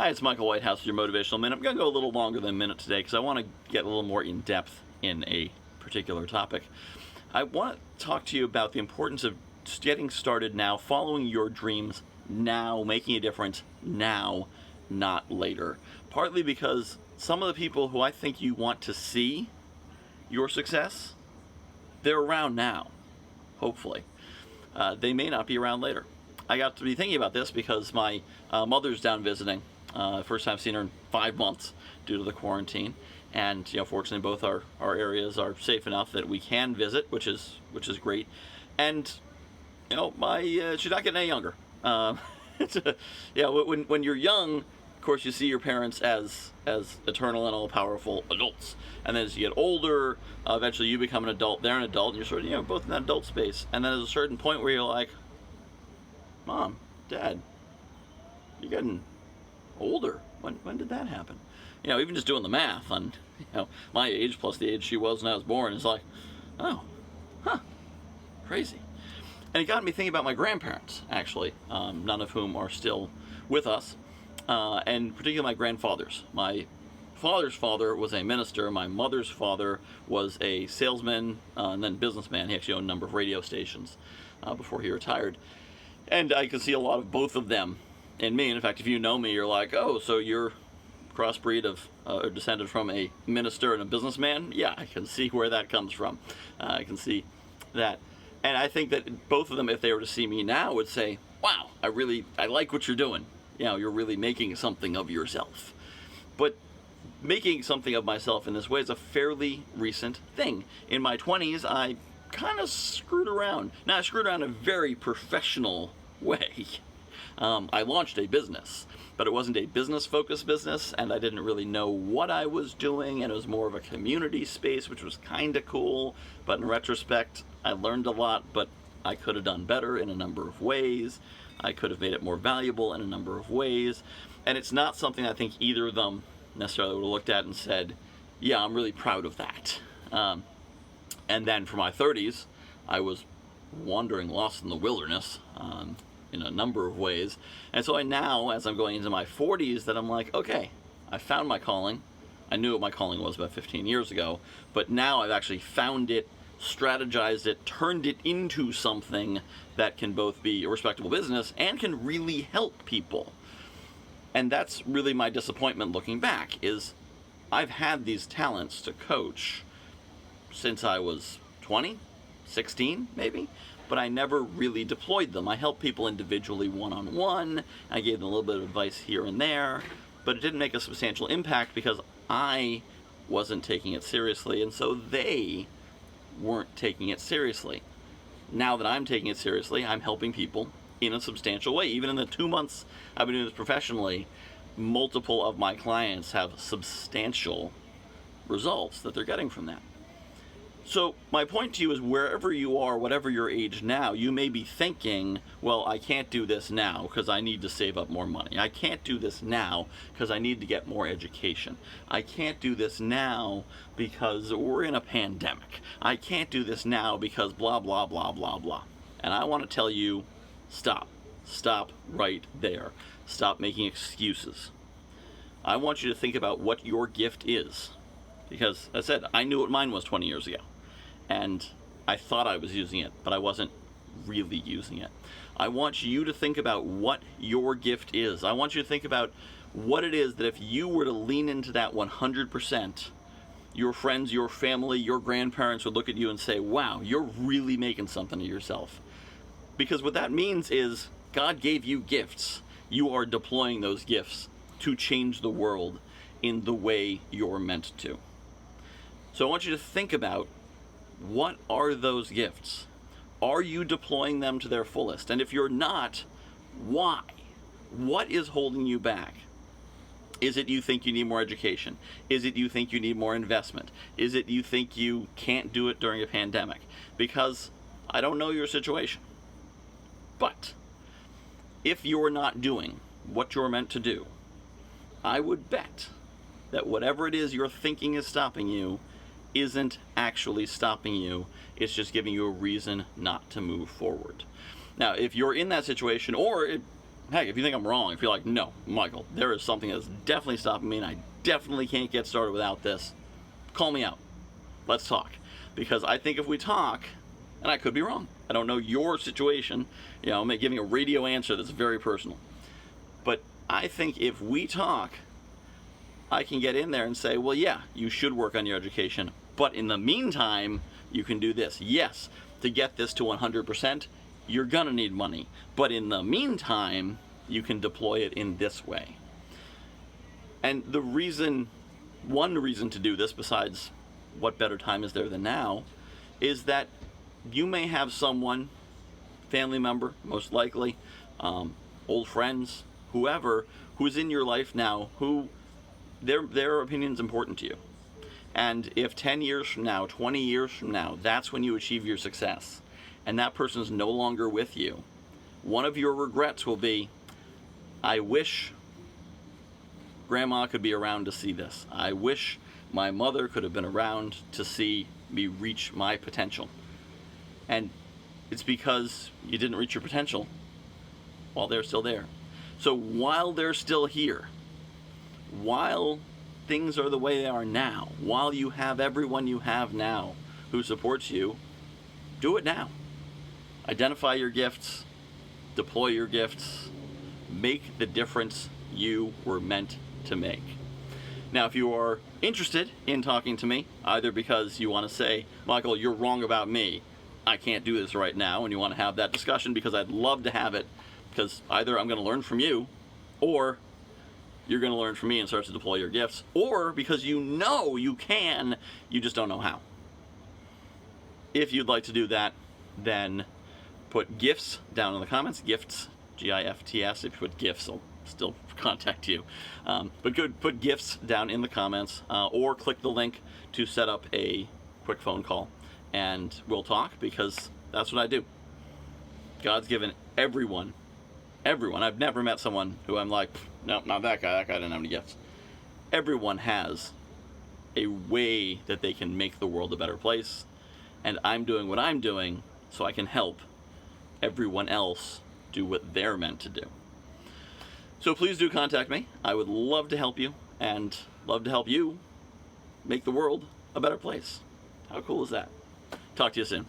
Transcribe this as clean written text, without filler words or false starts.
Hi, it's Michael Whitehouse with your Motivational Minute. I'm going to go a little longer than a minute today because I want to get a little more in depth in a particular topic. I want to talk to you about the importance of getting started now, following your dreams now, making a difference now, not later. Partly because some of the people who I think you want to see your success, they're around now, hopefully. They may not be around later. I got to be thinking about this because my mother's down visiting. First time I've seen her in 5 months due to the quarantine, and fortunately both our areas are safe enough that we can visit, which is great. And she's not getting any younger. When you're young, of course you see your parents as eternal and all powerful adults, and then as you get older, eventually you become an adult. They're an adult, and you're sort of both in that adult space. And then there's a certain point where you're like, Mom, Dad, you're getting older. When did that happen? Even just doing the math on my age plus the age she was when I was born is like, crazy. And it got me thinking about my grandparents, actually, none of whom are still with us, and particularly my grandfathers. My father's father was a minister. My mother's father was a salesman and then businessman. He actually owned a number of radio stations before he retired. And I could see a lot of both of them in me. And in fact, if you know me, you're like, oh, so you're crossbreed of or descended from a minister and a businessman? Yeah, I can see where that comes from. I can see that. And I think that both of them, if they were to see me now, would say, wow, I like what you're doing. You're really making something of yourself. But making something of myself in this way is a fairly recent thing. In my 20s, I kind of screwed around. Now, I screwed around in a very professional way. I launched a business, but it wasn't a business-focused business, and I didn't really know what I was doing, and it was more of a community space, which was kind of cool. But in retrospect, I learned a lot, but I could have done better in a number of ways. I could have made it more valuable in a number of ways. And it's not something I think either of them necessarily would have looked at and said, yeah, I'm really proud of that. And then for my 30s, I was wandering lost in the wilderness in a number of ways. And so now, as I'm going into my 40s, that I'm like, okay, I found my calling. I knew what my calling was about 15 years ago, but now I've actually found it, strategized it, turned it into something that can both be a respectable business and can really help people. And that's really my disappointment looking back, is I've had these talents to coach since I was 20, 16 maybe, but I never really deployed them. I helped people individually one-on-one. I gave them a little bit of advice here and there, but it didn't make a substantial impact because I wasn't taking it seriously, and so they weren't taking it seriously. Now that I'm taking it seriously, I'm helping people in a substantial way. Even in the 2 months I've been doing this professionally, multiple of my clients have substantial results that they're getting from that. So my point to you is, wherever you are, whatever your age now, you may be thinking, well, I can't do this now because I need to save up more money. I can't do this now because I need to get more education. I can't do this now because we're in a pandemic. I can't do this now because blah, blah, blah, blah, blah. And I want to tell you, stop. Stop right there. Stop making excuses. I want you to think about what your gift is. Because, as I said, I knew what mine was 20 years ago. And I thought I was using it, but I wasn't really using it. I want you to think about what your gift is. I want you to think about what it is that if you were to lean into that 100%, your friends, your family, your grandparents would look at you and say, wow, you're really making something of yourself. Because what that means is God gave you gifts. You are deploying those gifts to change the world in the way you're meant to. So I want you to think about, what are those gifts? Are you deploying them to their fullest? And if you're not, why? What is holding you back? Is it you think you need more education? Is it you think you need more investment? Is it you think you can't do it during a pandemic? Because I don't know your situation. But if you're not doing what you're meant to do, I would bet that whatever it is you're thinking is stopping you isn't actually stopping you. It's just giving you a reason not to move forward. Now, if you're in that situation, or heck, if you think I'm wrong, if you're like, no, Michael, there is something that's definitely stopping me and I definitely can't get started without this, call me out. Let's talk. Because I think if we talk, and I could be wrong, I don't know your situation, I'm giving a radio answer that's very personal. But I think if we talk, I can get in there and say, well, yeah, you should work on your education, but in the meantime, you can do this. Yes, to get this to 100%, you're going to need money. But in the meantime, you can deploy it in this way. And one reason to do this, besides what better time is there than now, is that you may have someone, family member, most likely, old friends, whoever, who's in your life now, who their opinion's important to you. And if 10 years from now, 20 years from now, that's when you achieve your success, and that person's no longer with you, one of your regrets will be, I wish Grandma could be around to see this. I wish my mother could have been around to see me reach my potential. And it's because you didn't reach your potential while they're still there. So while they're still here, while things are the way they are now, while you have everyone you have now who supports you, do it now. Identify your gifts, deploy your gifts, make the difference you were meant to make. Now, if you are interested in talking to me, either because you want to say, Michael, you're wrong about me, I can't do this right now, and you want to have that discussion, because I'd love to have it, because either I'm going to learn from you, or you're going to learn from me and start to deploy your gifts, or because you know you can, you just don't know how. If you'd like to do that, then put gifts down in the comments. Gifts, GIFTS. If you put gifts, I'll still contact you. But put gifts down in the comments, or click the link to set up a quick phone call, and we'll talk, because that's what I do. God's given everyone. I've never met someone who I'm like, no, not that guy. That guy didn't have any gifts. Everyone has a way that they can make the world a better place, and I'm doing what I'm doing so I can help everyone else do what they're meant to do. So please do contact me. I would love to help you, and love to help you make the world a better place. How cool is that? Talk to you soon.